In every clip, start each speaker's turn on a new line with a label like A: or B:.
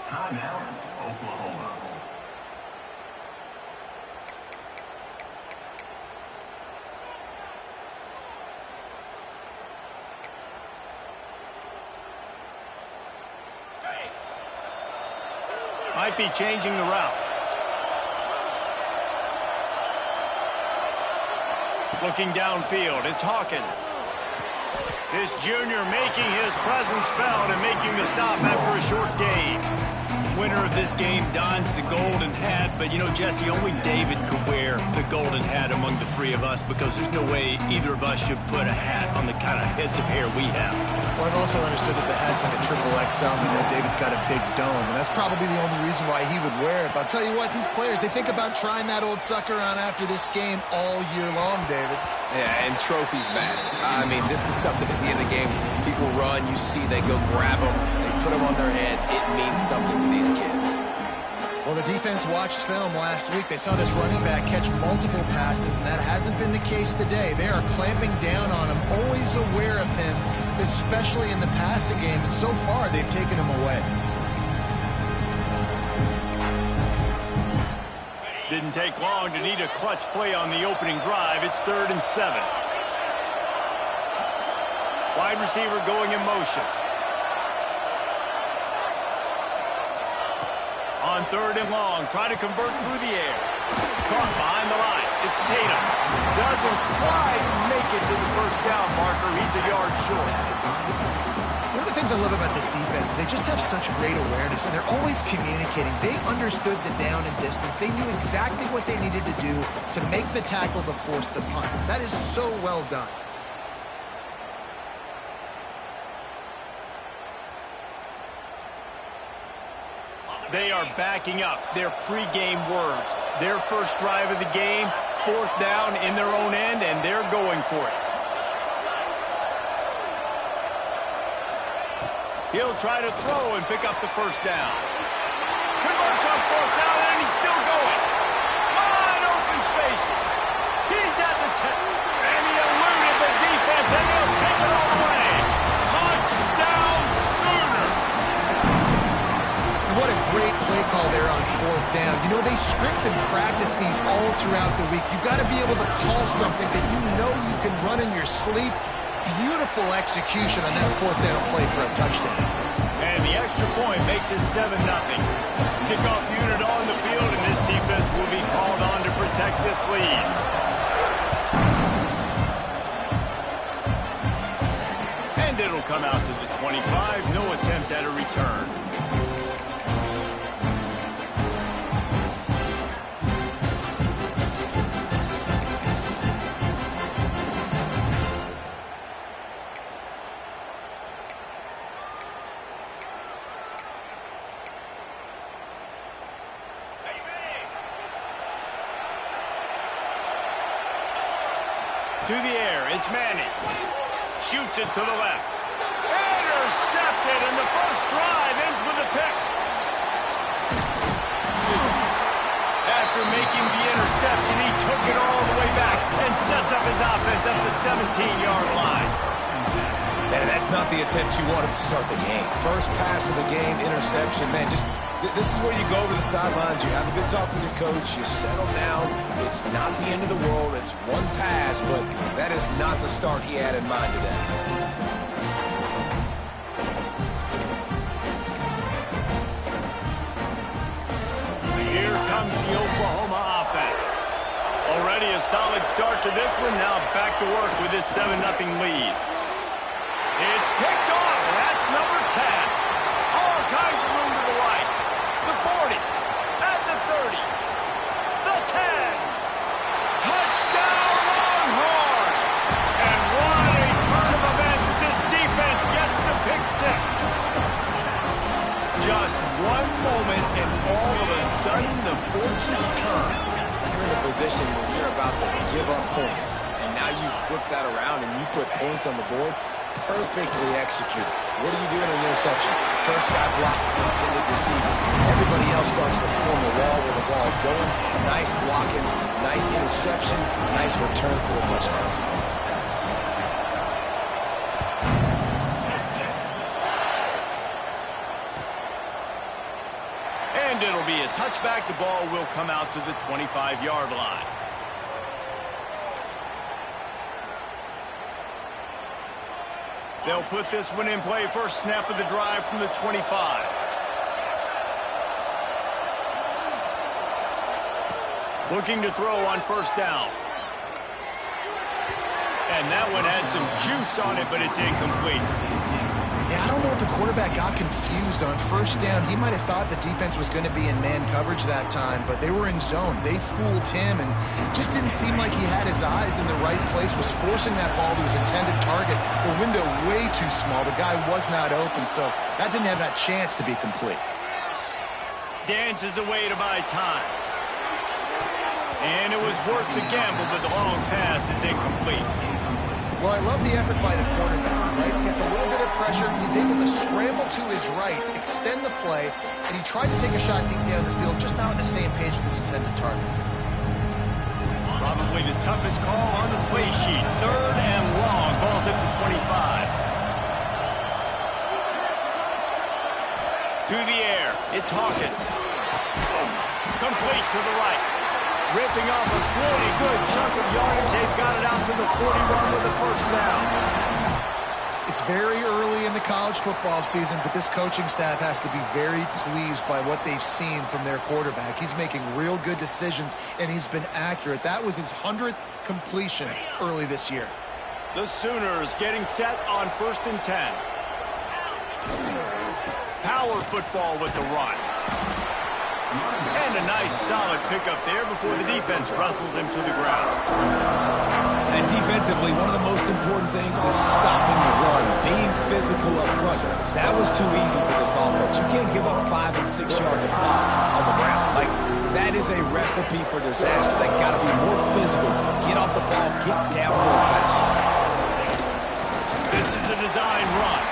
A: Timeout, Oklahoma.
B: Might be changing the route. Looking downfield, it's Hawkins. This junior making his presence felt and making the stop after a short gain. Winner of this game dons the golden hat, but you know, Jesse, only David could wear the golden hat among the three of us because there's no way either of us should put a hat on the kind of heads of hair we have.
C: Well, I've also understood that the hat's like a triple XL. You know, David's got a big dome, and that's probably the only reason why he would wear it. But I'll tell you what, these players, they think about trying that old sucker on after this game all year long, David.
D: Yeah, and trophies matter. I mean, this is something at the end of the games. People run, you see, they go grab them, they put them on their heads. It means something to these kids.
C: Well, the defense watched film last week. They saw this running back catch multiple passes, and that hasn't been the case today. They are clamping down on him, always aware of him, especially in the passing game, and so far they've taken him away.
B: Didn't take long to need a clutch play on the opening drive. It's 3rd and 7. Wide receiver going in motion. On 3rd and long, try to convert through the air. Caught behind the line. It's Tatum. Doesn't quite make it to the first down marker. He's a yard short.
C: One of the things I love about this defense is they just have such great awareness, and they're always communicating. They understood the down and distance. They knew exactly what they needed to do to make the tackle to force the punt. That is so well done.
B: They are backing up their pregame words. Their first drive of the game, 4th down in their own end, and they're going for it. He'll try to throw and pick up the first down. Converts on 4th down, and he's still going. Wide open spaces. He's at the 10. And he eluded the defense, and they'll take it all away. Touchdown Sooners.
C: What a great play call there on 4th down. You know, they script and practice these all throughout the week. You've got to be able to call something that you know you can run in your sleep. Beautiful execution on that 4th down play for a touchdown.
B: And the extra point makes it 7-0. Kickoff unit on the field, and this defense will be called on to protect this lead. And it'll come out to the 25. No attempt at a return. To the air, it's Manning. Shoots it to the left. Intercepted, and the first drive ends with a pick. After making the interception, he took it all the way back and sets up his offense at the 17-yard line.
D: And that's not the attempt you wanted to start the game. First pass of the game, interception. Man, just this is where you go to the sidelines. You have a good talk with your coach. You settle down. It's not the end of the world. It's one pass, but that is not the start he had in mind today.
B: Here comes the Oklahoma offense. Already a solid start to this one. Now back to work with this 7-0 lead. It's picked off. That's number 10. All kinds of room to the right. The 40. At the 30. The 10. Touchdown Longhorns. And what a turn of events as this defense gets the pick 6. Just one moment and all of a sudden the fortunes turn.
D: You're in a position where you're about to give up points. And now you flip that around and you put points on the board. Perfectly executed. What do you do in an interception? First guy blocks the intended receiver. Everybody else starts to form a wall where the ball is going. Nice blocking, nice interception, nice return for the touchdown.
B: And it'll be a touchback. The ball will come out to the 25-yard line. They'll put this one in play. First snap of the drive from the 25. Looking to throw on first down. And that one had some juice on it, but it's incomplete.
C: Yeah, I don't know if the quarterback got confused on first down. He might have thought the defense was going to be in man coverage that time, but they were in zone. They fooled him and just didn't seem like he had his eyes in the right place, was forcing that ball to his intended target. The window way too small. The guy was not open, so that didn't have that chance to be complete.
B: Dances away to buy time. And it was worth the gamble, but the long pass is incomplete.
C: Well, I love the effort by the quarterback, right? Gets a little bit of pressure. He's able to scramble to his right, extend the play, and he tried to take a shot deep down the field, just not on the same page with his intended target.
B: Probably the toughest call on the play sheet. Third and long. Ball's at the 25. To the air. It's Hawkins. Complete to the right. Ripping off a pretty good chunk of yardage. They've got it out to the 41 with the first down.
C: It's very early in the college football season, but this coaching staff has to be very pleased by what they've seen from their quarterback. He's making real good decisions, and he's been accurate. That was his 100th completion early this year.
B: The Sooners getting set on 1st and 10. Power football with the run. And a nice solid pickup there before the defense wrestles him to the ground.
D: And defensively, one of the most important things is stopping the run, being physical up front. That was too easy for this offense. You can't give up 5 and 6 yards a pop on the ground. Like, that is a recipe for disaster. They got to be more physical. Get off the ball, get down a little faster.
B: This is a design run.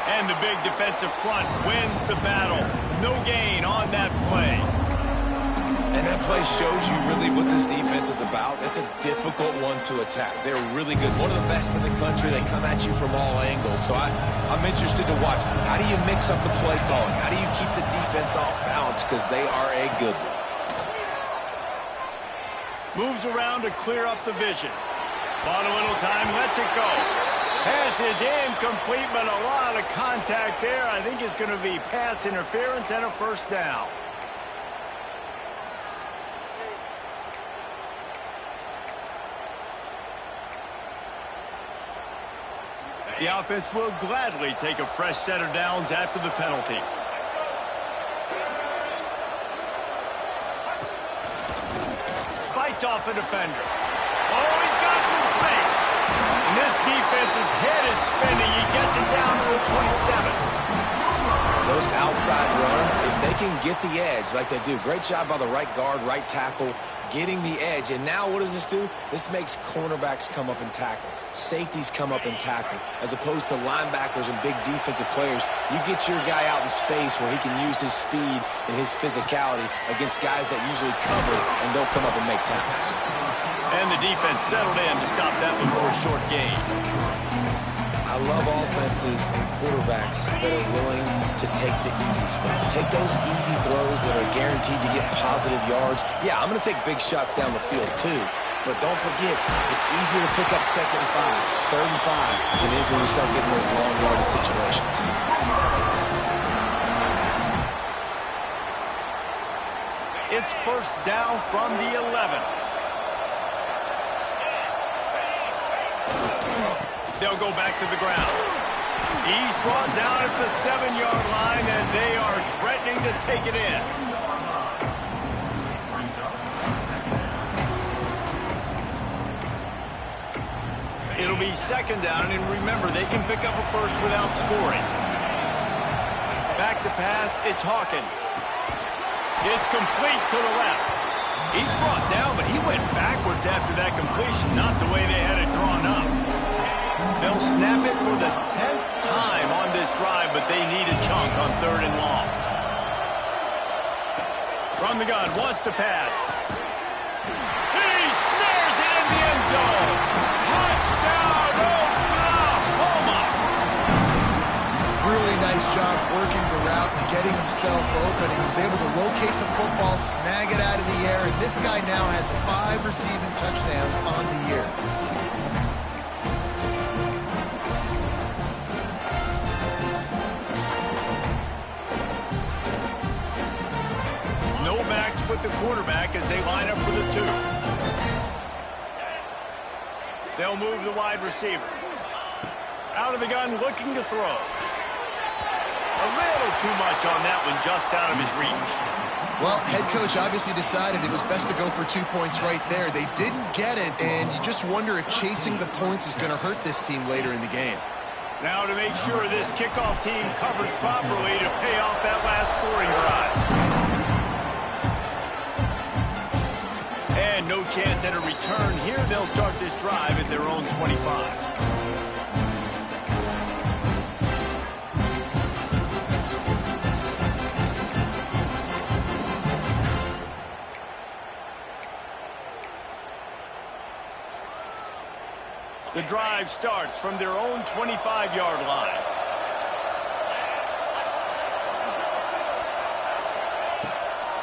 B: And the big defensive front wins the battle. No gain on that play.
D: And that play shows you really what this defense is about. It's a difficult one to attack. They're really good. One of the best in the country. They come at you from all angles. So I'm interested to watch. How do you mix up the play calling? How do you keep the defense off balance? Because they are a good one.
B: Moves around to clear up the vision. Bought a little time, lets it go. Pass is incomplete, but a lot of contact there. I think it's going to be pass interference and a first down. The offense will gladly take a fresh set of downs after the penalty. Fights off a defender. Oh, he's got some space. And this defense's head is spinning. He gets it down to the 27.
D: Those outside runs, if they can get the edge like they do, great job by the right guard, right tackle, getting the edge. And now what does this do? This makes cornerbacks come up and tackle. Safeties come up and tackle. As opposed to linebackers and big defensive players, you get your guy out in space where he can use his speed and his physicality against guys that usually cover and don't come up and make tackles.
B: And the defense settled in to stop that before a short gain.
D: I love offenses and quarterbacks that are willing to take the easy stuff. Take those easy throws that are guaranteed to get positive yards. Yeah, I'm going to take big shots down the field too. But don't forget, it's easier to pick up 2nd and 5, 3rd and 5 than it is when you start getting those long yardage situations.
B: It's first down from the 11. They'll go back to the ground. He's brought down at the 7-yard line, and they are threatening to take it in. It'll be 2nd down, and remember, they can pick up a first without scoring. Back to pass, it's Hawkins. It's complete to the left. He's brought down, but he went backwards after that completion, not the way they had it drawn up. They'll snap it for the 10th time on this drive, but they need a chunk on 3rd and long. From the gun, wants to pass. He snares it in the end zone. Touchdown, Oklahoma!
C: Really nice job working the route route and getting himself open. He was able to locate the football, snag it out of the air, and this guy now has 5 receiving touchdowns on the year.
B: No backs with the quarterback as they line up for the 2. They'll move the wide receiver. Out of the gun, looking to throw. A little too much on that one, just out of his reach.
C: Well, head coach obviously decided it was best to go for 2 points right there. They didn't get it, and you just wonder if chasing the points is going to hurt this team later in the game.
B: Now to make sure this kickoff team covers properly to pay off that last scoring drive. And no chance at a return here. They'll start this drive at their own 25. The drive starts from their own 25-yard line.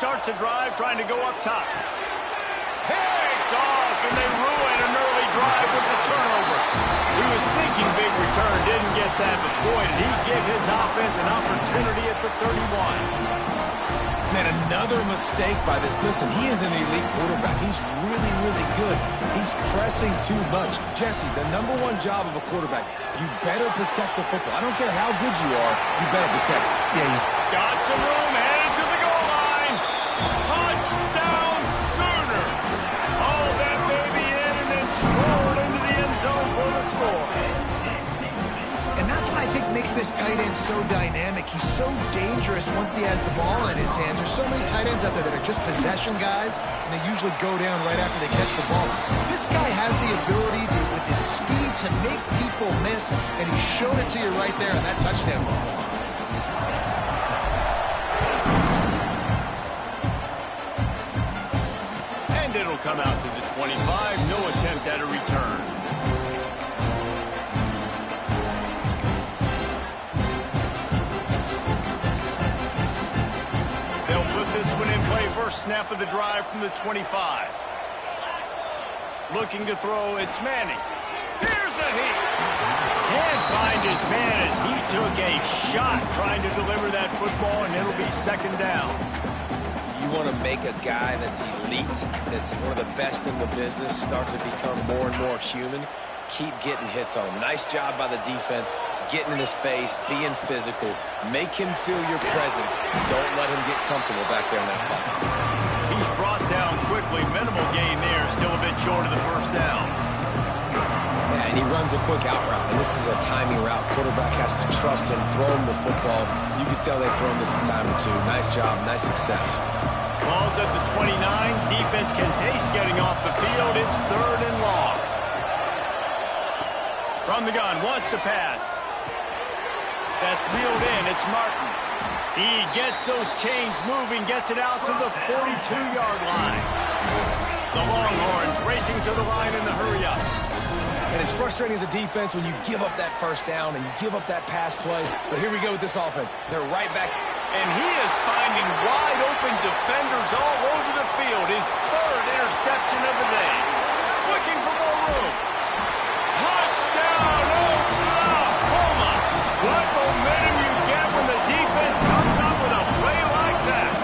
B: Starts a drive trying to go up top. Picked off, and they ruin an early drive with the turnover. He was thinking big return, didn't get that, but boy, did he give his offense an opportunity at the 31.
D: Man, another mistake by this. Listen, he is an elite quarterback. He's really, really good. He's pressing too much. Jesse, the #1 job of a quarterback, you better protect the football. I don't care how good you are, you better protect it.
C: Yeah,
B: got some room, headed to the goal line. Touchdown Sooner. All that baby in and then strolled into the end zone for the score.
C: and that's what I think makes this tight end so dynamic. He's so dangerous once he has the ball in his hands. There's so many tight ends out there that are just possession guys, and they usually go down right after they catch the ball. This guy has the ability to, with his speed, to make people miss, and he showed it to you right there on that touchdown ball.
B: And it'll come out to the 25. No attempt at a return. They'll put this one in play. First snap of the drive from the 25. Looking to throw, it's Manning. Here's a heat. Can't find his man as he took a shot trying to deliver that football, and it'll be second down.
D: You want to make a guy that's elite, that's one of the best in the business, start to become more and more human, keep getting hits on him. Nice job by the defense, getting in his face, being physical. Make him feel your presence. Don't let him get comfortable back there on that pocket.
B: He's brought down quickly. Minimal gain there, still a bit short of the first down.
D: Yeah, and he runs a quick out route, and this is a timing route. Quarterback has to trust him, throw him the football. You can tell they've thrown this a time or two. Nice job, nice success.
B: Ball's at the 29. Defense can taste getting off the field. It's third and long. From the gun, wants to pass. That's reeled in. It's Martin. He gets those chains moving, gets it out to the 42-yard line. The Longhorns racing to the line in the hurry-up.
D: And it's frustrating as a defense when you give up that first down and you give up that pass play. But here we go with this offense. They're right back.
B: And he is finding wide-open defenders all over the field. His third interception of the day. Looking for more room. Touchdown, Oklahoma! What momentum you get when the defense comes up with a play like that.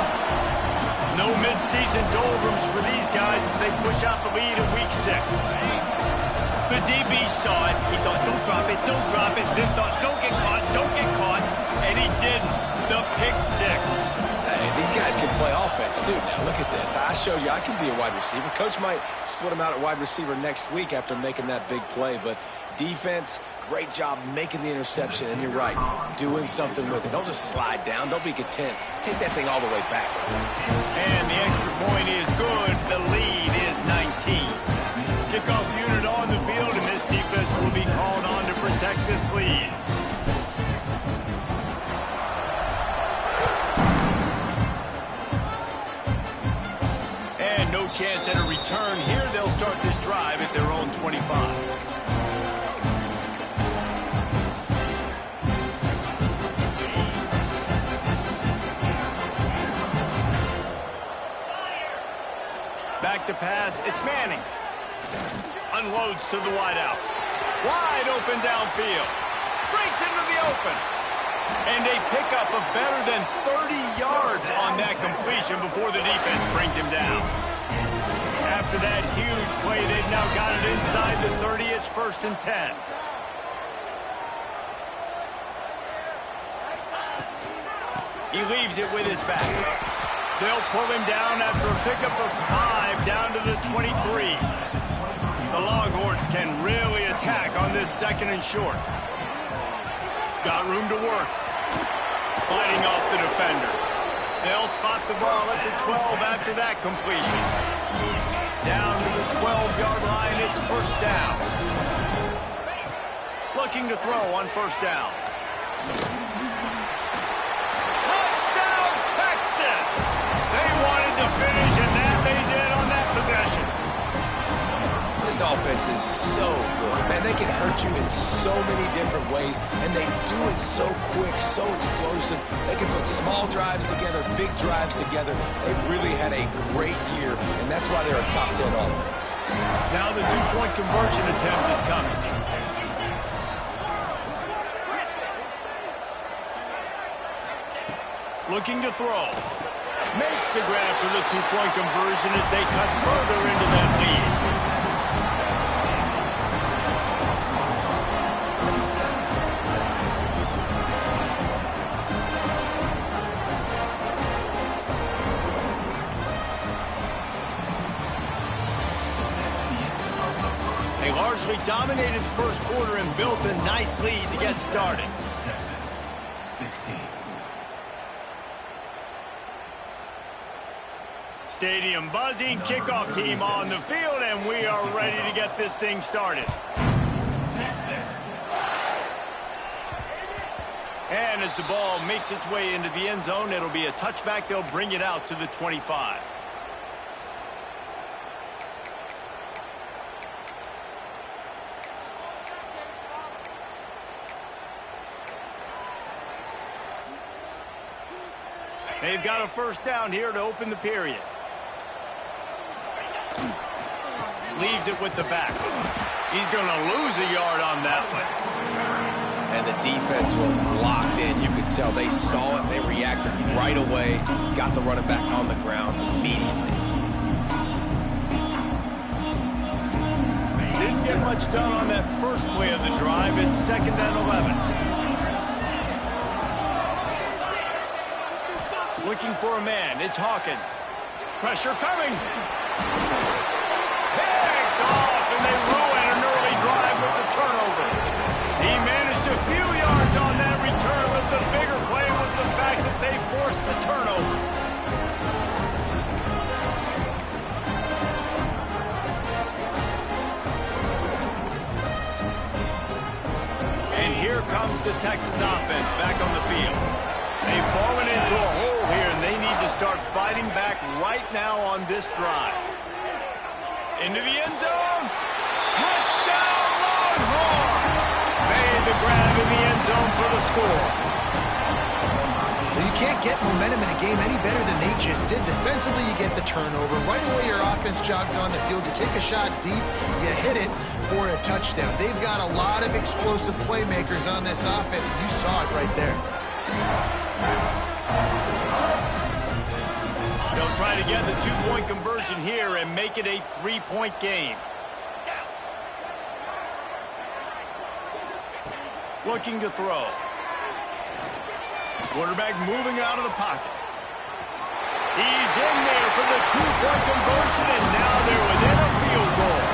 B: No midseason doldrums for these guys as they push out the lead in Week 6. The DB saw it. He thought, don't drop it, don't drop it. Then thought, don't get caught, don't get caught. And he didn't. The pick six.
D: Hey, these guys can play offense, too. Now, look at this. I show you I can be a wide receiver. Coach might split him out at wide receiver next week after making that big play. But defense, great job making the interception. And you're right, doing something with it. Don't just slide down. Don't be content. Take that thing all the way back.
B: And the extra point is good. The lead is 19. Kickoff unit on the field, and this defense will be called on to protect this lead. And no chance at a return here. They'll start this drive at their own 25. Back to pass. It's Manning. Unloads to the wideout. Wide open downfield. Breaks into the open. And a pickup of better than 30 yards on that completion before the defense brings him down. After that huge play, they've now got it inside the 30. It's 1st and 10. He leaves it with his back. They'll pull him down after a pickup of 5 down to the 23. The Longhorns can really attack on this 2nd and short. Got room to work. Fighting off the defender. They'll spot the ball at the 12 after that completion. Down to the 12-yard line, it's 1st down. Looking to throw on 1st down. Touchdown, Texas! They wanted to finish, and that they did on that possession.
D: This offense is so good. Man, they can hurt you in so many different ways, and they do it so quick, so explosive. They can put small drives together, big drives together. They've really had a great year, and that's why they're a top 10 offense.
B: Now the 2-point conversion attempt is coming. Looking to throw. Makes the grab for the 2-point conversion as they cut further into that lead. They largely dominated the 1st quarter and built a nice lead to get started. Stadium buzzing, kickoff team on the field, and we are ready to get this thing started. And as the ball makes its way into the end zone, it'll be a touchback. They'll bring it out to the 25. They've got a 1st down here to open the period. Leaves it with the back. He's going to lose a yard on that one.
D: And the defense was locked in. You could tell they saw it. They reacted right away. Got the running back on the ground immediately.
B: Didn't get much done on that first play of the drive. It's 2nd and 11. Looking for a man. It's Hawkins. Pressure coming. Picked off, and they ruin an early drive with the turnover. He managed a few yards on that return, but the bigger play was the fact that they forced the turnover. And here comes the Texas offense back on the field. They've fallen into a hole here, and they need to start fighting back right now on this drive. Into the end zone. Touchdown, Longhorns! Made the grab in the end zone for the score.
C: Well, you can't get momentum in a game any better than they just did. Defensively, you get the turnover. Right away, your offense jogs on the field. You take a shot deep, you hit it for a touchdown. They've got a lot of explosive playmakers on this offense, and you saw it right there.
B: They'll try to get the 2-point conversion here and make it a 3-point game. Looking to throw. Quarterback moving out of the pocket. He's in there for the 2-point conversion, and now they're within a field goal.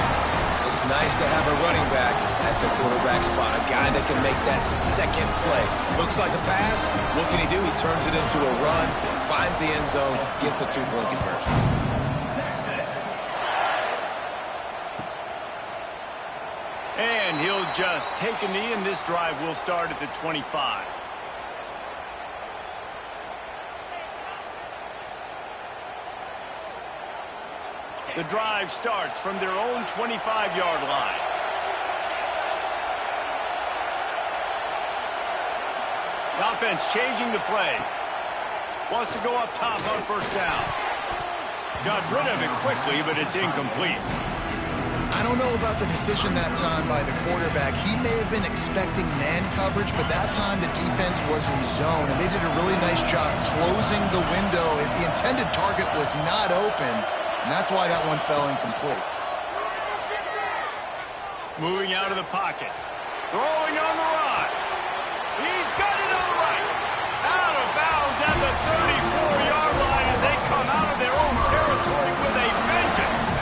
D: It's nice to have a running back at the quarterback spot, a guy that can make that second play. Looks like a pass. What can he do? He turns it into a run, finds the end zone, gets the 2-point conversion.
B: And he'll just take a knee, and this drive will start at the 25. The drive starts from their own 25-yard line. The offense changing the play. Wants to go up top on 1st down. Got rid of it quickly, but it's incomplete.
C: I don't know about the decision that time by the quarterback. He may have been expecting man coverage, but that time the defense was in zone, and they did a really nice job closing the window. The intended target was not open, and that's why that one fell incomplete.
B: Moving out of the pocket. Throwing on the run. He's got it on the right. Out of bounds at the 34-yard line as they come out of their own territory with a vengeance.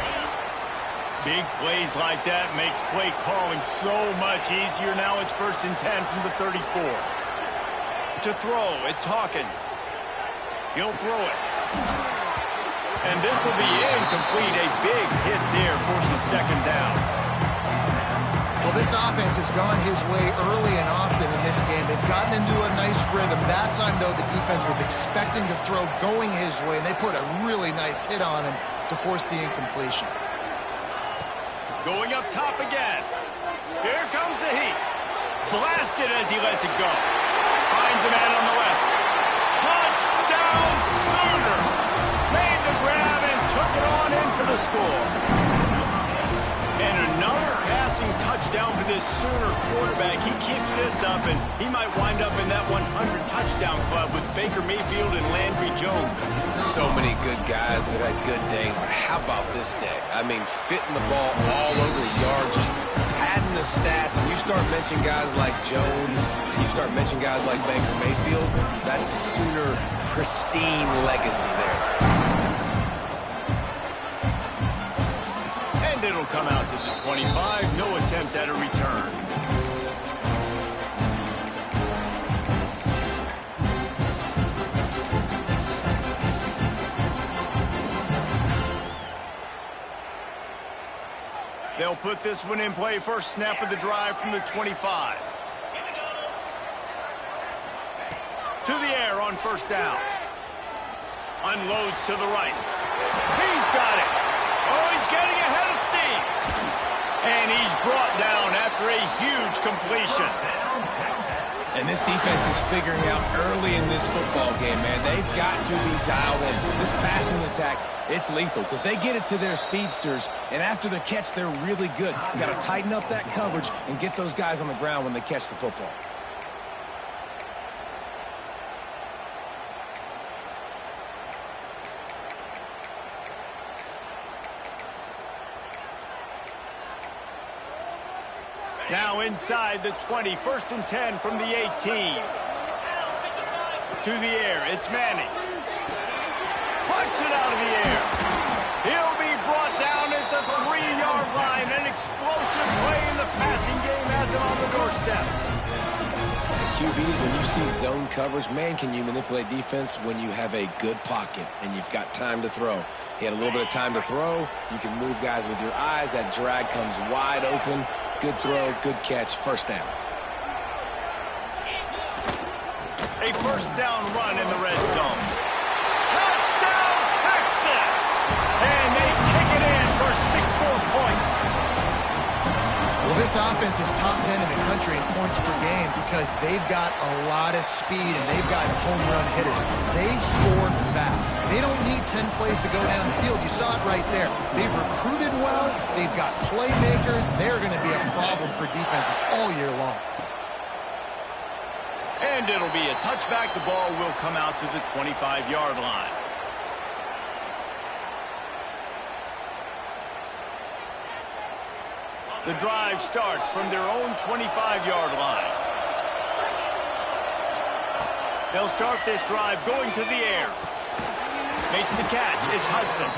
B: Big plays like that makes play calling so much easier. Now it's 1st and 10 from the 34. To throw, it's Hawkins. He'll throw it. And this will be incomplete. A big hit there forces 2nd down.
C: Well, this offense has gone his way early and often in this game. They've gotten into a nice rhythm. That time, though, the defense was expecting to throw going his way, and they put a really nice hit on him to force the incompletion.
B: Going up top again. Here comes the heat. Blasted as he lets it go. Finds a man on the left. Touchdown Sooner! Made the grab and took it on in for the score. And another passing touchdown for this Sooner quarterback. He keeps this up, and he might wind up in that 100 touchdown club with Baker Mayfield and Landry Jones.
D: So many good guys that have had good days, but how about this day? I mean, fitting the ball all over the yard, just padding the stats, and you start mentioning guys like Jones, you start mentioning guys like Baker Mayfield, that's Sooner pristine legacy there.
B: It'll come out to the 25. No attempt at a return. They'll put this one in play. First snap of the drive from the 25. To the air on 1st down. Unloads to the right. He's got it. Oh, he's getting ahead of steam. And he's brought down after a huge completion.
D: And this defense is figuring out early in this football game, man. They've got to be dialed in. This passing attack, it's lethal because they get it to their speedsters, and after the catch, they're really good. You got to tighten up that coverage and get those guys on the ground when they catch the football.
B: Now inside the 20, 1st and 10 from the 18. To the air, it's Manning. Punts it out of the air. He'll be brought down at the 3-yard line. An explosive play in the passing game has him on the doorstep.
D: QBs, when you see zone coverage, man, can you manipulate defense when you have a good pocket and you've got time to throw. He had a little bit of time to throw. You can move guys with your eyes. That drag comes wide open. Good throw, good catch, 1st down.
B: A 1st down run in the red zone. Touchdown, Texas! And they kick it in for 6 more points.
C: Well, this offense is top 10 in the country in points per game because they've got a lot of speed and they've got home run hitters. They score fast. They don't need 10 plays to go down the field. You saw it right there. They've recruited well. They've got playmakers. They're going to be a problem for defenses all year long.
B: And it'll be a touchback. The ball will come out to the 25-yard line. The drive starts from their own 25-yard line. They'll start this drive going to the air. Makes the catch. It's Hudson.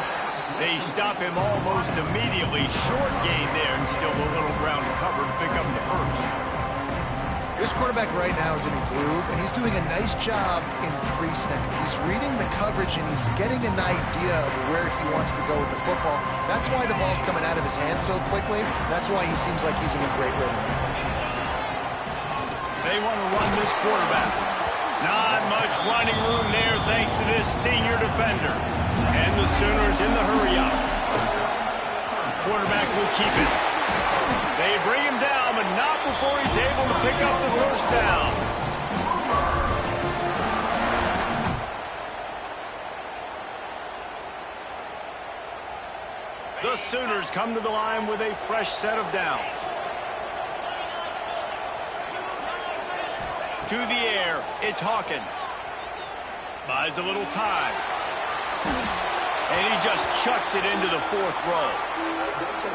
B: They stop him almost immediately. Short gain there and still a little ground to cover to pick up the 1st.
C: This quarterback right now is in a groove, and he's doing a nice job in pre-snap. He's reading the coverage, and he's getting an idea of where he wants to go with the football. That's why the ball's coming out of his hands so quickly. That's why he seems like he's in a great rhythm.
B: They want to run this quarterback. Not much running room there thanks to this senior defender. And the Sooners in the hurry-up. Quarterback will keep it. They bring him down, but not before he's able to pick up the 1st down. The Sooners come to the line with a fresh set of downs. To the air, it's Hawkins. Buys a little time. And he just chucks it into the fourth row.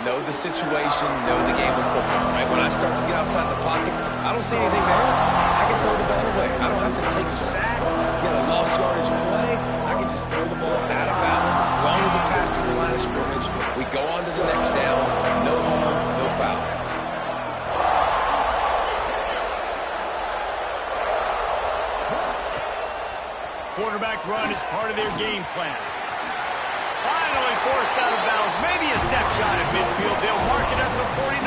D: Know the situation, know the game of football, right? When I start to get outside the pocket, I don't see anything there. I can throw the ball away. I don't have to take a sack, get a lost yardage play. I can just throw the ball out of bounds. As long as it passes the line of scrimmage, we go on to the next down. No harm, no foul.
B: Quarterback run is part of their game plan. Finally forced out of bounds. Maybe a step shot at midfield. They'll mark it at the 49.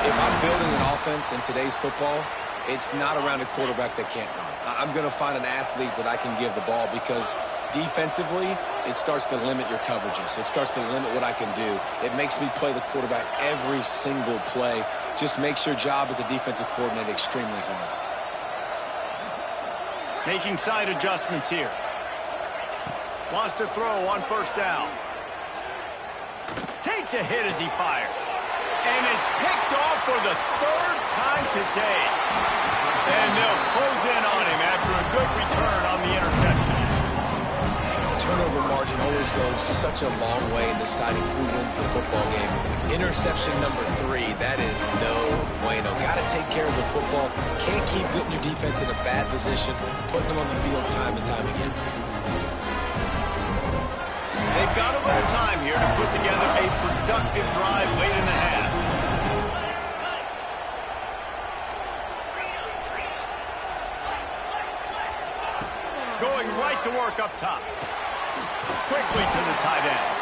D: If I'm building an offense in today's football, it's not around a quarterback that can't run. I'm going to find an athlete that I can give the ball because defensively, it starts to limit your coverages. It starts to limit what I can do. It makes me play the quarterback every single play. Just makes your job as a defensive coordinator extremely hard.
B: Making side adjustments here. Wants to throw on first down. Takes a hit as he fires. And it's picked off for the third time today. And they'll close in on him after a good return on the interception.
D: Turnover margin always goes such a long way in deciding who wins the football game. Interception number 3, that is no bueno. Got to take care of the football. Can't keep putting your defense in a bad position, putting them on the field time and time again.
B: They've got a little time here to put together a productive drive late in the half. Going right to work up top. Quickly to the tight end.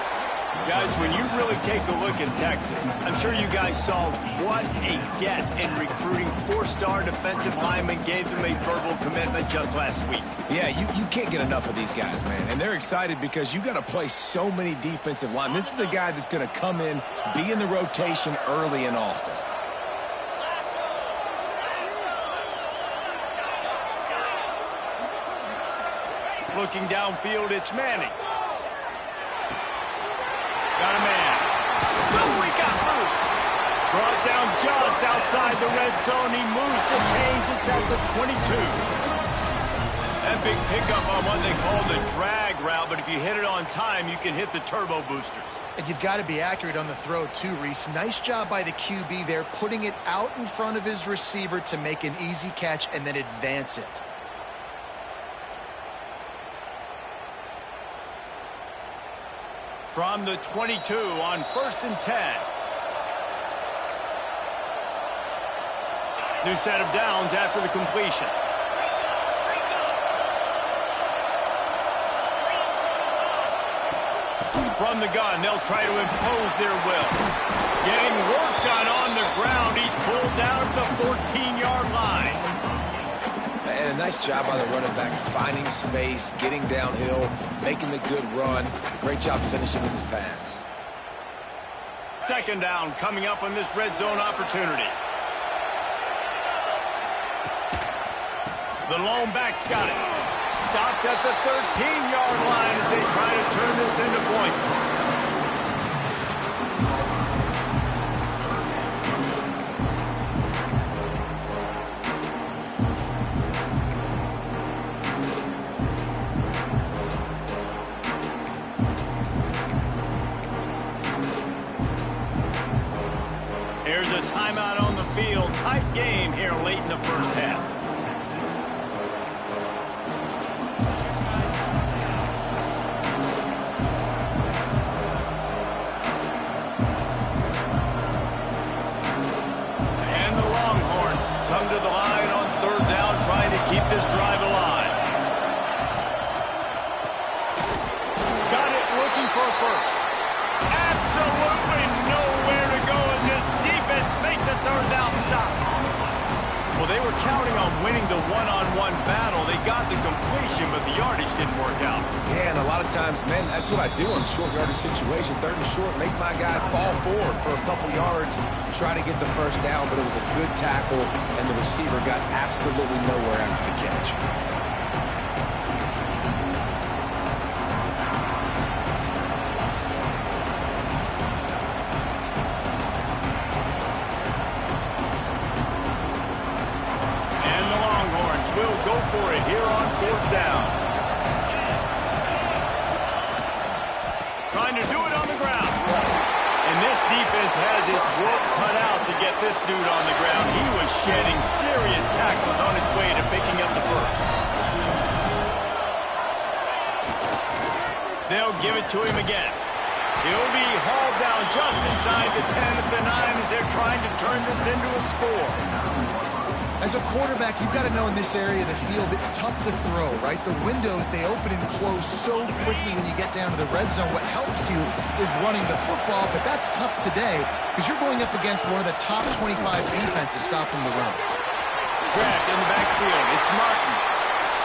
B: Guys, when you really take a look at Texas, I'm sure you guys saw what a get in recruiting. 4-star defensive linemen gave them a verbal commitment just last week.
D: Yeah, you can't get enough of these guys, man. And they're excited because you got to play so many defensive linemen. This is the guy that's going to come in, be in the rotation early and often.
B: Looking downfield, it's Manning. Got a man. Oh, he got loose. Brought down just outside the red zone. He moves the chains. It's at the 22. That big pickup on what they call the drag route, but if you hit it on time, you can hit the turbo boosters.
C: And you've got to be accurate on the throw too, Reese. Nice job by the QB there, putting it out in front of his receiver to make an easy catch and then advance it.
B: From the 22 on 1st and 10. New set of downs after the completion. From the gun, they'll try to impose their will. Getting work done on the ground. He's pulled down at the 14-yard line.
D: And a nice job by the running back, finding space, getting downhill, making the good run. Great job finishing with his pads.
B: Second down coming up on this red zone opportunity. The lone back's got it. Stopped at the 13-yard line as they try to turn this into points. There's a timeout on the field. Tight game here late in the first half. And the Longhorns come to the line on 3rd down, trying to keep this drive alive. Got it, looking for a first. Absolutely nowhere to go as this defense makes a 3rd down stop. Well, they were counting on winning the one-on-one battle. They got the completion, but the yardage didn't work out.
D: Yeah, and a lot of times, man, that's what I do on short yardage situation. 3rd and short, make my guy fall forward for a couple yards, try to get the first down, but it was a good tackle, and the receiver got absolutely nowhere after the catch.
B: work cut out to get this dude on the ground. He was shedding serious tackles on his way to picking up the first. They'll give it to him again. He'll be hauled down just inside the 10 at the 9 as they're trying to turn this into a score.
C: As a quarterback, you've got to know in this area of the field, it's tough to throw, right? The windows, they open and close so quickly when you get down to the red zone. What helps you is running the football, but that's tough today because you're going up against one of the top 25 defenses stopping the run.
B: Grabbed in the backfield. It's Martin.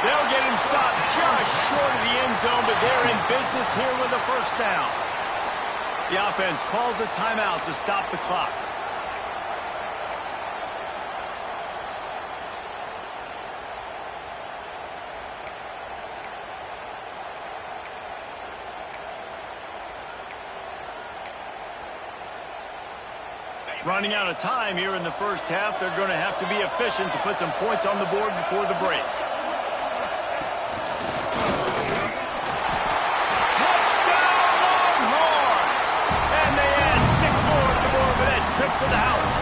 B: They'll get him stopped just short of the end zone, but they're in business here with a first down. The offense calls a timeout to stop the clock. Running out of time here in the first half. They're going to have to be efficient to put some points on the board before the break. Touchdown, Longhorns! And they add 6 more to the board with that trip to the house.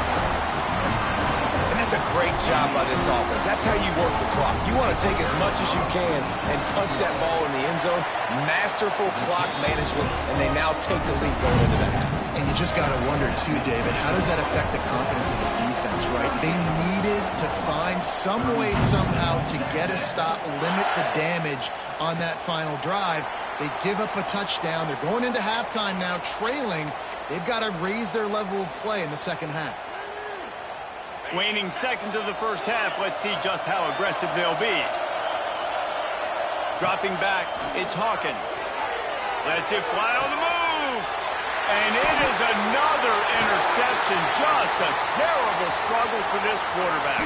D: And that's a great job by this offense. That's how you work the clock. You want to take as much as you can and punch that ball in the end zone. Masterful clock management, and they now take the lead going into the half.
C: And you just got to wonder, too, David, how does that affect the confidence of the defense, right? They needed to find some way, somehow, to get a stop, limit the damage on that final drive. They give up a touchdown. They're going into halftime now, trailing. They've got to raise their level of play in the second half.
B: Waning seconds of the first half. Let's see just how aggressive they'll be. Dropping back, it's Hawkins. Lets it fly on the move. And it is another interception. Just a terrible struggle for this quarterback.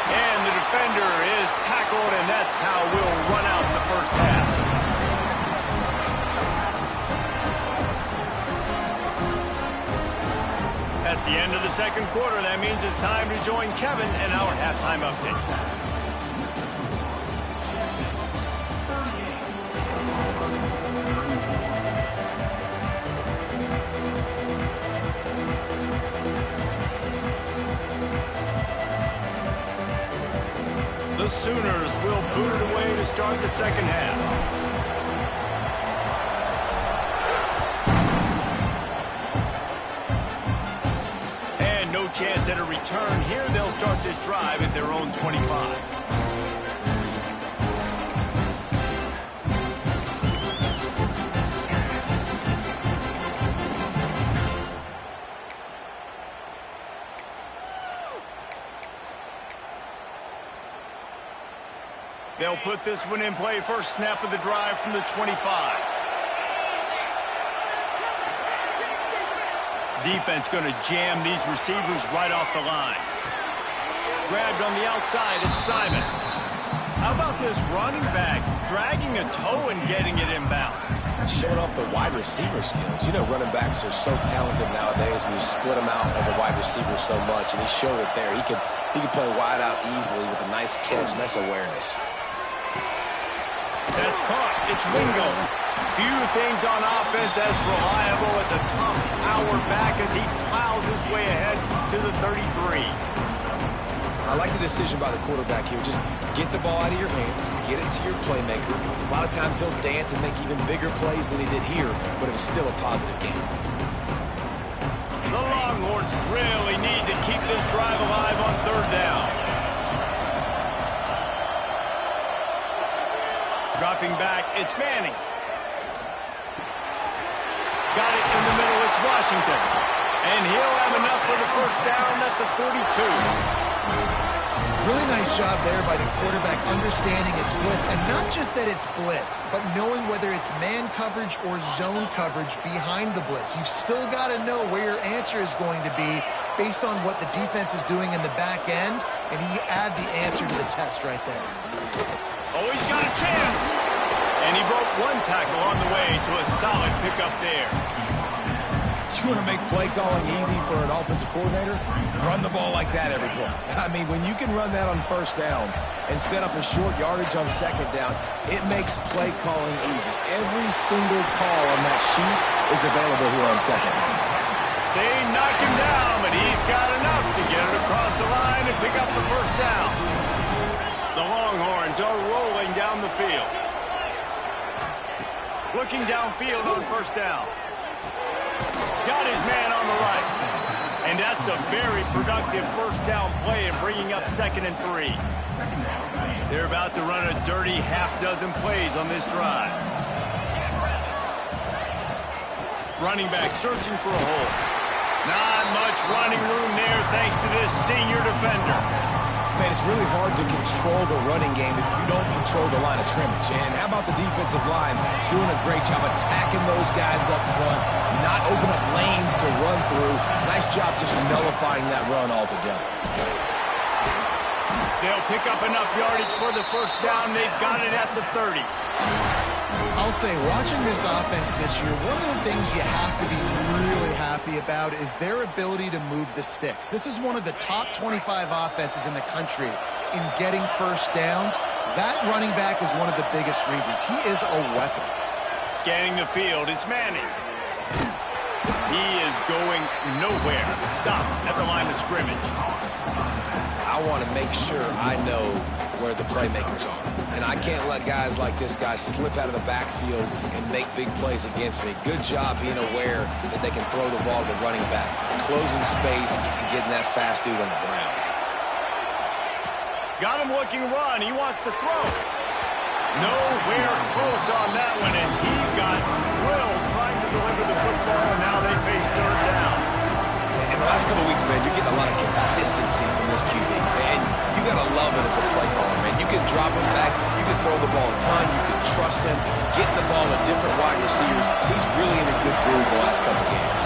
B: And the defender is tackled, and that's how we'll run out the first half. That's the end of the second quarter. That means it's time to join Kevin in our halftime update. The Sooners will boot it away to start the second half. And no chance at a return here. They'll start this drive at their own 25. They'll put this one in play. First snap of the drive from the 25. Defense going to jam these receivers right off the line. Grabbed on the outside, it's Simon. How about this running back dragging a toe and getting it inbounds?
D: Showing off the wide receiver skills. You know, running backs are so talented nowadays, and you split them out as a wide receiver so much, and he showed it there. He could play wide out easily with a nice catch, nice awareness.
B: That's caught. It's Wingo. Few things on offense as reliable as a tough power back as he plows his way ahead to the 33.
D: I like the decision by the quarterback here. Just get the ball out of your hands, get it to your playmaker. A lot of times he'll dance and make even bigger plays than he did here, but it was still a positive game.
B: The Longhorns really need to keep this drive alive on third down. Dropping back, it's Manning. Got it in the middle, it's Washington. And he'll have enough for the first down at the 42.
C: Really nice job there by the quarterback understanding it's blitz. And not just that it's blitz, but knowing whether it's man coverage or zone coverage behind the blitz. You've still got to know where your answer is going to be based on what the defense is doing in the back end. And he add the answer to the test right there.
B: Oh, he's got a chance. And he broke one tackle on the way to a solid pickup there.
D: You want to make play calling easy for an offensive coordinator? Run the ball like that every play. I mean, when you can run that on first down and set up a short yardage on second down, it makes play calling easy. Every single call on that sheet is available here on second down.
B: They knock him down, but he's got enough to get it across the line and pick up the first down. The Longhorns are rolling down the field. Looking downfield on first down. Got his man on the right. And that's a very productive first down play and bringing up 2nd and 3. They're about to run a dirty half-dozen plays on this drive. Running back searching for a hole. Not much running room there thanks to this senior defender.
D: Man, it's really hard to control the running game if you don't control the line of scrimmage. And how about the defensive line doing a great job attacking those guys up front, not open up lanes to run through. Nice job just nullifying that run altogether.
B: They'll pick up enough yardage for the first down. They've got it at the 30.
C: I'll say, watching this offense this year, one of the things you have to be really happy about is their ability to move the sticks. This is one of the top 25 offenses in the country in getting first downs. That running back is one of the biggest reasons. He is a weapon.
B: Scanning the field, it's Manning. He is going nowhere. Stop at the line of scrimmage.
D: I want to make sure I know where the playmakers are. And I can't let guys like this guy slip out of the backfield and make big plays against me. Good job being aware that they can throw the ball to the running back, closing space and getting that fast dude on the ground.
B: Got him looking run. He wants to throw. Nowhere close on that one as he got drilled trying to deliver the football, and now they face 3rd down.
D: In the last couple of weeks, man, you're getting a lot of consistency from this QB. And you got to love it as a play caller, man. You can drop him back. You can throw the ball a ton. You can trust him. Getting the ball to different wide receivers. He's really in a good groove the last couple of games.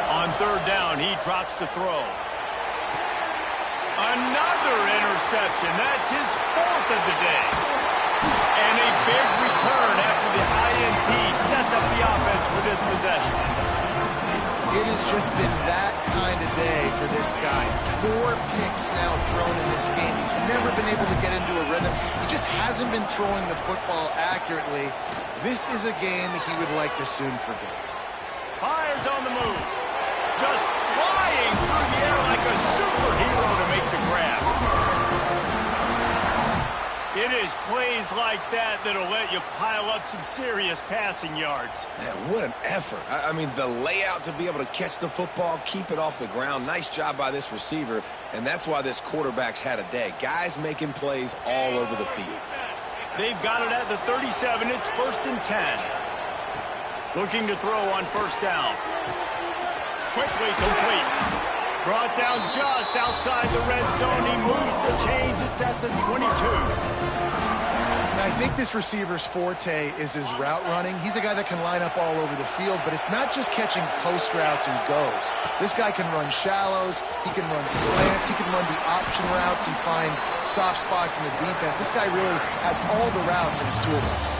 B: On 3rd down, he drops to throw. Another interception. That's his 4th of the day. And a big return after the INT sets up the offense for this possession.
C: It has just been that kind of day for this guy. 4 picks now thrown in this game. He's never been able to get into a rhythm. He just hasn't been throwing the football accurately. This is a game he would like to soon forget.
B: Hines on the move. Just flying through the air like a superhero to make the grab. It is plays like that that'll let you pile up some serious passing yards.
D: Man, what an effort. I mean, the layout to be able to catch the football, keep it off the ground. Nice job by this receiver, and that's why this quarterback's had a day. Guys making plays all over the field.
B: They've got it at the 37. It's 1st and 10. Looking to throw on first down. Quickly complete. Brought down just outside the red zone. He moves the chains. It's at the 22.
C: And I think this receiver's forte is his route running. He's a guy that can line up all over the field, but it's not just catching post routes and goes. This guy can run shallows. He can run slants. He can run the option routes and find soft spots in the defense. This guy really has all the routes in his toolbox.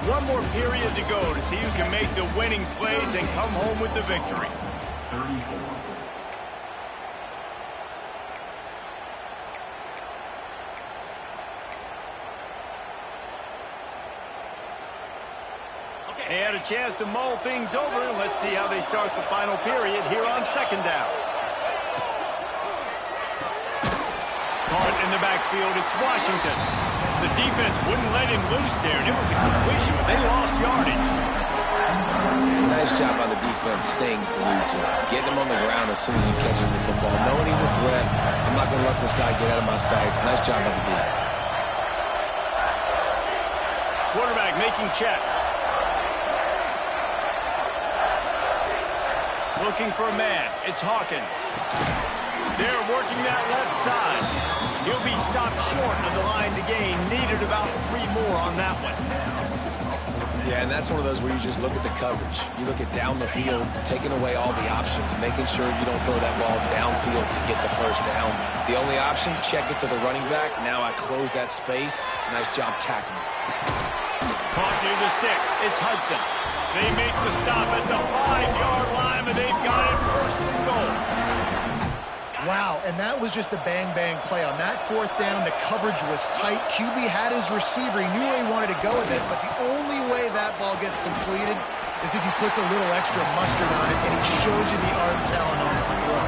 B: One more period to go to see who can make the winning plays and come home with the victory.
A: 34.
B: They had a chance to mull things over. Let's see how they start the final period here on 2nd down. Caught in the backfield, it's Washington. The defense wouldn't let him loose there, and it was a completion, but they lost yardage.
D: Nice job by the defense staying glued to him. Getting him on the ground as soon as he catches the football. Knowing he's a threat, I'm not going to let this guy get out of my sights. Nice job by the D.
B: Quarterback making checks. Looking for a man. It's Hawkins. They're working that left side. He'll be stopped short of the line to gain. Needed about 3 more on that one.
D: Yeah, and that's one of those where you just look at the coverage. You look at down the field, taking away all the options, making sure you don't throw that ball downfield to get the first down. The only option, check it to the running back. Now I close that space. Nice job tackling.
B: Caught near the sticks. It's Hudson. They make the stop at the 5-yard line, but they've got it 1st and goal.
C: Wow, and that was just a bang-bang play. On that fourth down, the coverage was tight. QB had his receiver. He knew where he wanted to go with it, but the only way that ball gets completed is if he puts a little extra mustard on it, and he shows you the arm talent on the throw.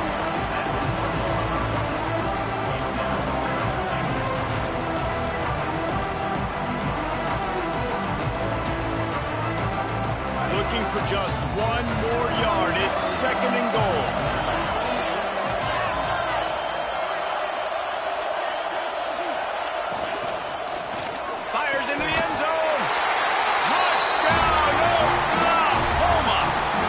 B: Looking for just one more yard. It's 2nd and goal. Fires into the end zone. Touchdown, Oklahoma.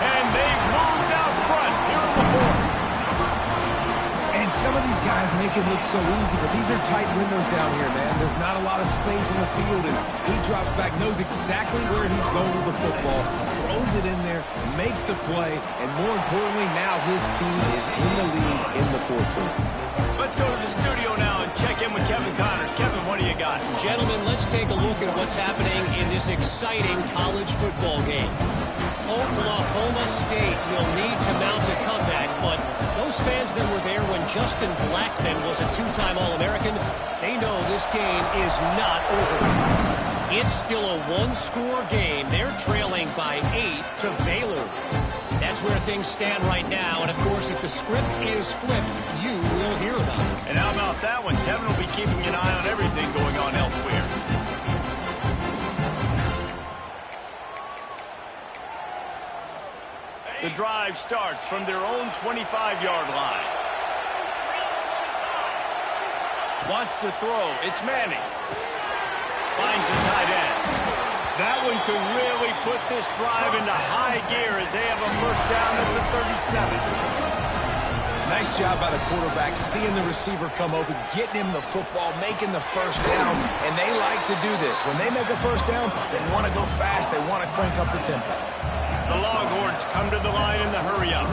B: And they've moved out front here in the 4th.
D: And some of these guys make it look so easy, but these are tight windows down here, man. There's not a lot of space in the field, and he drops back, knows exactly where he's going with the football, throws it in there, makes the play, and more importantly, now his team is in the lead in the 4th quarter.
B: Let's go to the studio now and check in with Kevin Connors. Kevin, what do you got?
E: Gentlemen, let's take a look at what's happening in this exciting college football game. Oklahoma State will need to mount a comeback, but those fans that were there when Justin Blackmon was a 2-time All-American, they know this game is not over. It's still a 1-score game. They're trailing by 8 to Baylor. That's where things stand right now, and of course, if the script is flipped, you will hear about it.
B: And how about that one? Kevin will be keeping an eye on everything going on elsewhere. The drive starts from their own 25-yard line. Wants to throw. It's Manning. Finds a tight end. That one could really put this drive into high gear as they have a first down at the 37.
D: Nice job by the quarterback, seeing the receiver come open, getting him the football, making the first down, and they like to do this. When they make a first down, they want to go fast, they want to crank up the tempo.
B: The Longhorns come to the line in the hurry-up.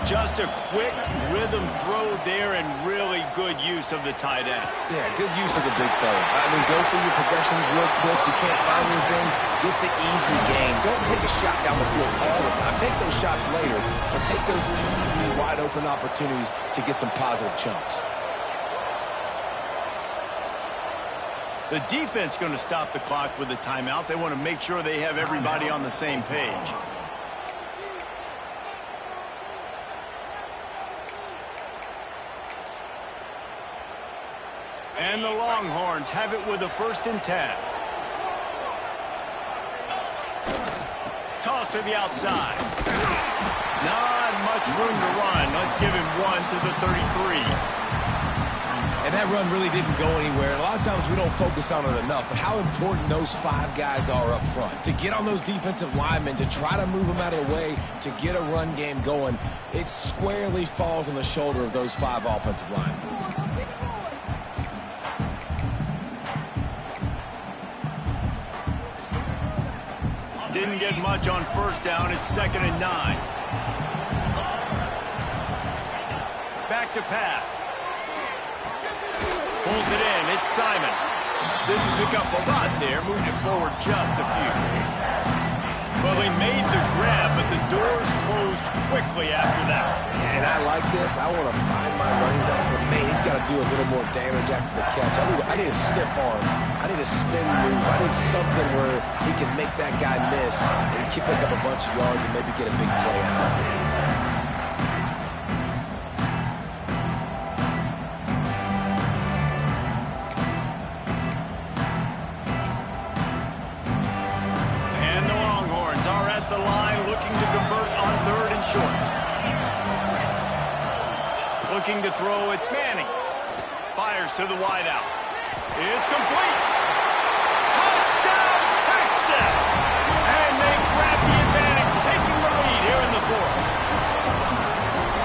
B: Just a quick rhythm throw there and really good use of the tight end.
D: Yeah, good use of the big fella. I mean, go through your progressions real quick. You can't find anything. Get the easy gain. Don't take a shot down the field all the time. Take those shots later, but take those easy, wide-open opportunities to get some positive chunks.
B: The defense going to stop the clock with a timeout. They want to make sure they have everybody on the same page. And the Longhorns have it with a 1st and 10. Toss to the outside. Not much room to run. Let's give him 1 to the 33.
D: And that run really didn't go anywhere. And a lot of times we don't focus on it enough, but how important those 5 guys are up front. To get on those defensive linemen, to try to move them out of the way, to get a run game going, it squarely falls on the shoulder of those 5 offensive linemen.
B: Didn't get much on first down. It's 2nd and 9. Back to pass. Pulls it in. It's Simon. Didn't pick up a lot there. Moved it forward just a few. Well, he made the grab, but the doors closed quickly after that.
D: And I like this. I want to find my running back, but man, he's got to do a little more damage after the catch. I need a stiff arm. I need a spin move. I need something where he can make that guy miss and pick up a bunch of yards and maybe get a big play out of it.
B: The line looking to convert on 3rd and short. Looking to throw, it's Manning. Fires to the wideout. It's complete. Touchdown, Texas! And they grab the advantage, taking the lead here in the 4th.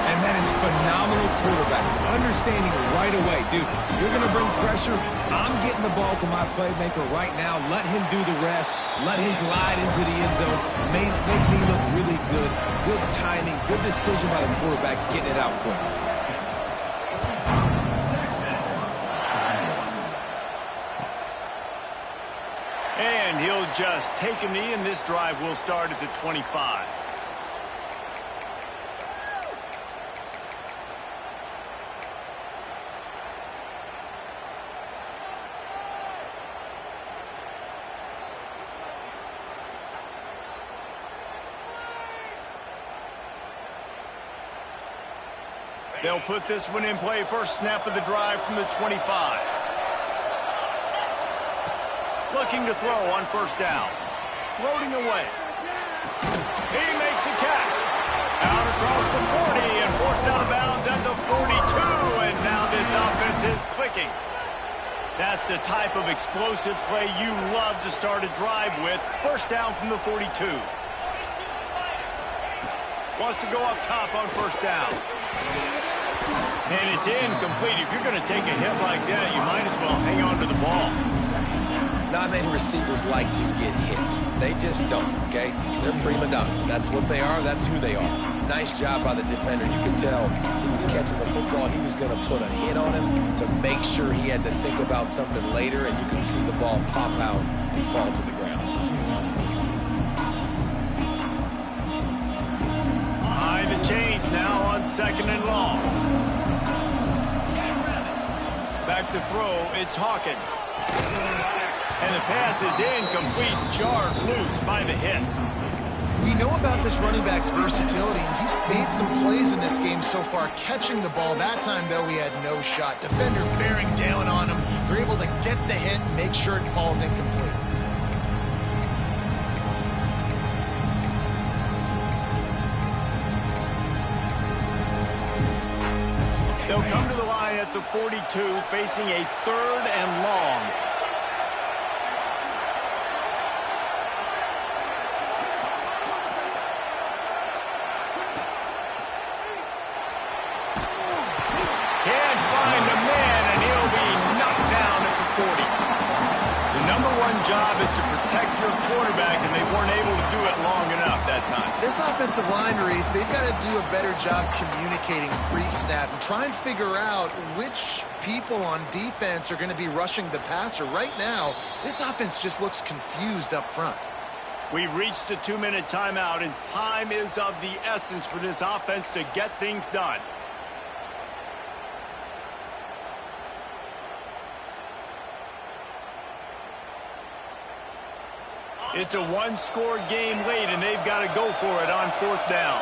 D: And that is phenomenal quarterbacking. Understanding right away. Dude, you're going to bring pressure. I'm getting the ball to my playmaker right now. Let him do the rest. Let him glide into the end zone. Make me look really good. Good timing. Good decision by the quarterback getting it out quick.
B: And he'll just take a knee, and this drive will start at the 25. They'll put this one in play. First snap of the drive from the 25. Looking to throw on first down. Floating away. He makes a catch. Out across the 40 and forced out of bounds at the 42. And now this offense is clicking. That's the type of explosive play you love to start a drive with. First down from the 42. Wants to go up top on first down. And it's incomplete. If you're going to take a hit like that, you might as well hang on to the ball.
D: Not many receivers like to get hit. They just don't, okay? They're prima donnas. That's what they are. That's who they are. Nice job by the defender. You could tell he was catching the football. He was going to put a hit on him to make sure he had to think about something later, and you could see the ball pop out and fall to the ground.
B: Behind the chains now on second and long. Back to throw, it's Hawkins. And the pass is incomplete, jarred loose by the hit.
C: We know about this running back's versatility. He's made some plays in this game so far, catching the ball. That time, though, he had no shot. Defender bearing down on him. They're able to get the hit and make sure it falls incomplete.
B: They'll come to the line at the 42, facing a third and long. Can't find the man, and he'll be knocked down at the 40. The number one job is to protect your quarterback, and they weren't able to do it long enough that time.
C: This offensive line, Reese, they've got to do a better job communicating pre-snap and try and figure out which people on defense are going to be rushing the passer. Right now, this offense just looks confused up front.
B: We've reached the 2-minute timeout, and time is of the essence for this offense to get things done. It's a one-score game late, and they've got to go for it on fourth down.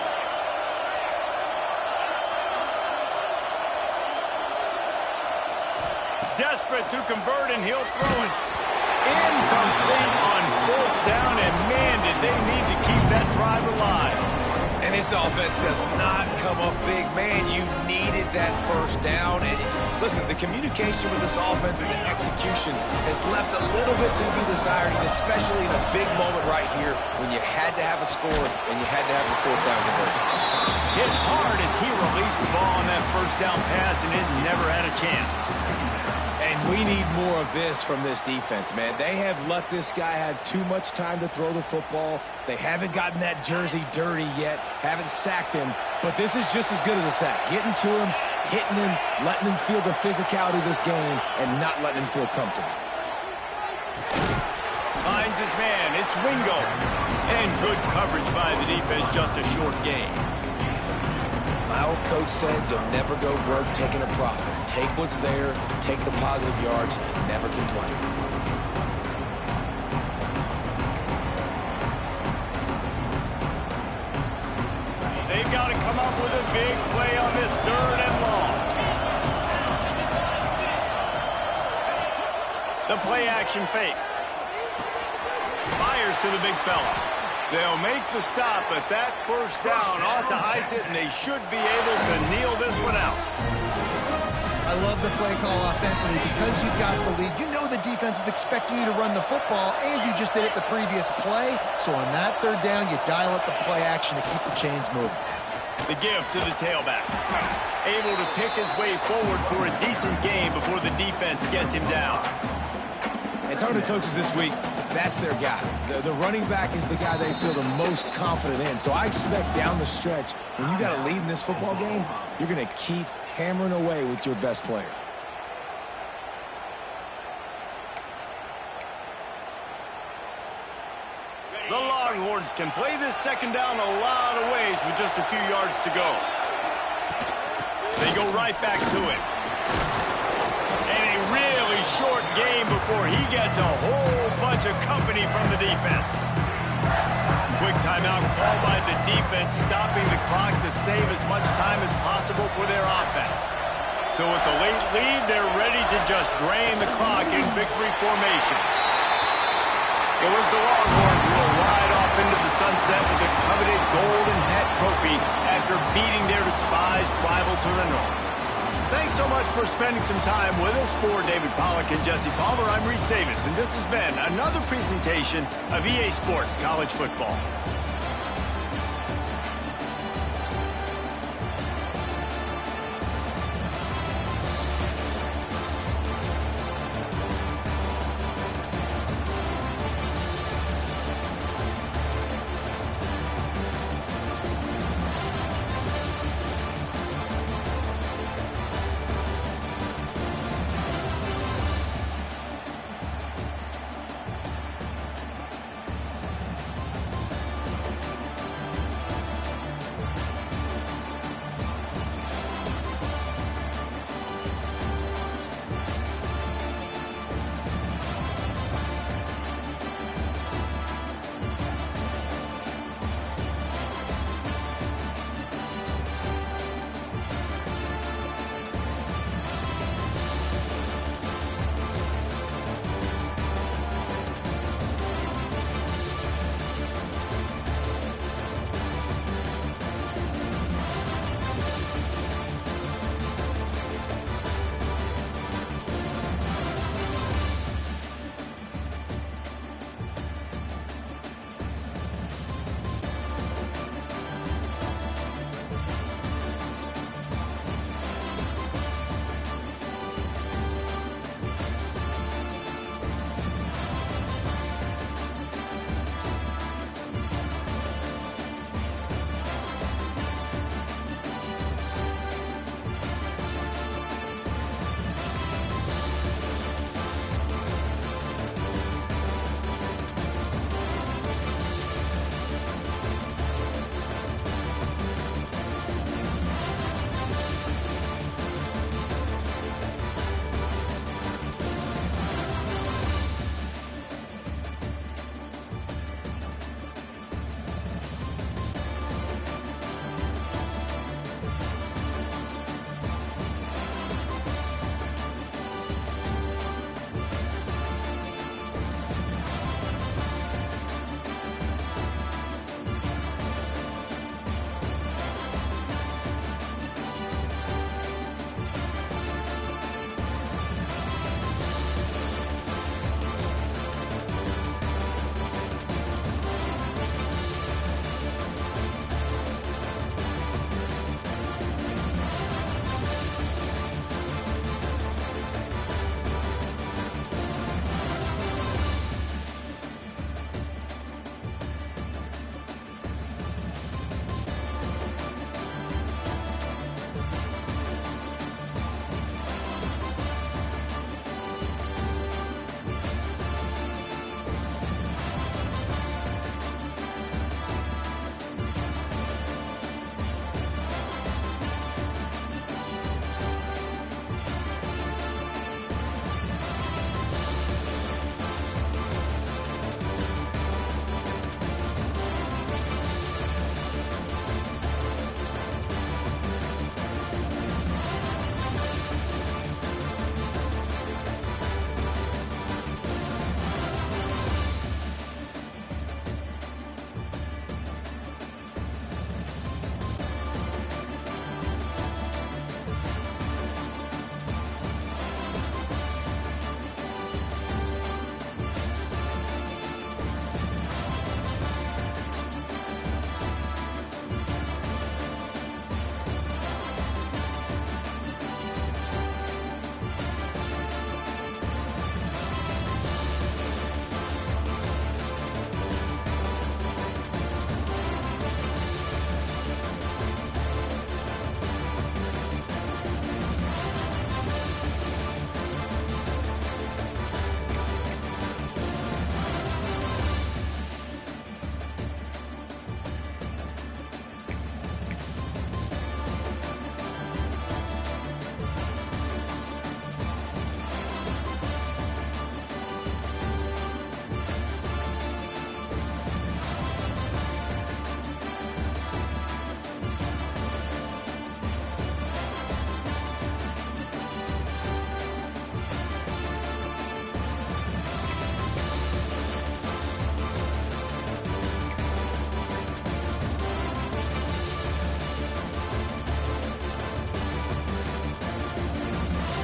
B: Desperate to convert, and he'll throw it. Incomplete on fourth down, and man, did they need to keep that drive alive.
D: And this offense does not come up big. Man, you needed that first down. And listen, the communication with this offense and the execution has left a little bit to be desired, especially in a big moment right here when you had to have a score and you had to have the fourth down conversion.
B: Hit hard as he released the ball on that first down pass, and it never had a chance.
D: And we need more of this from this defense, man. They have let this guy have too much time to throw the football. They haven't gotten that jersey dirty yet, haven't sacked him, but this is just as good as a sack. Getting to him, hitting him, letting him feel the physicality of this game, and not letting him feel comfortable.
B: Finds his man, it's Wingo. And good coverage by the defense, just a short game.
D: My old coach said you'll never go broke taking a profit. Take what's there, take the positive yards, and never complain.
B: They've got to come up with a big play on this third and long. The play action fake. Fires to the big fella. They'll make the stop, but that first down ought to ice it, and they should be able to kneel this one out.
C: I love the play call offensively because you've got the lead. You know the defense is expecting you to run the football, and you just did it the previous play. So on that third down, you dial up the play action to keep the chains moving.
B: The give to the tailback. Able to pick his way forward for a decent game before the defense gets him down.
D: And talking to coaches this week, that's their guy. The running back is the guy they feel the most confident in. So I expect down the stretch, when you got a lead in this football game, you're going to keep hammering away with your best player.
B: The Longhorns can play this second down a lot of ways with just a few yards to go. They go right back to it. And a really short game before he gets a whole bunch of company from the defense. Quick timeout called by the defense, stopping the clock to save as much time as possible for their offense. So with the late lead, they're ready to just drain the clock in victory formation. It was the Longhorns who will ride off into the sunset with the coveted Golden Hat Trophy after beating their despised rival to the north. Thanks so much for spending some time with us. For David Pollack and Jesse Palmer, I'm Reese Davis, and this has been another presentation of EA Sports College Football.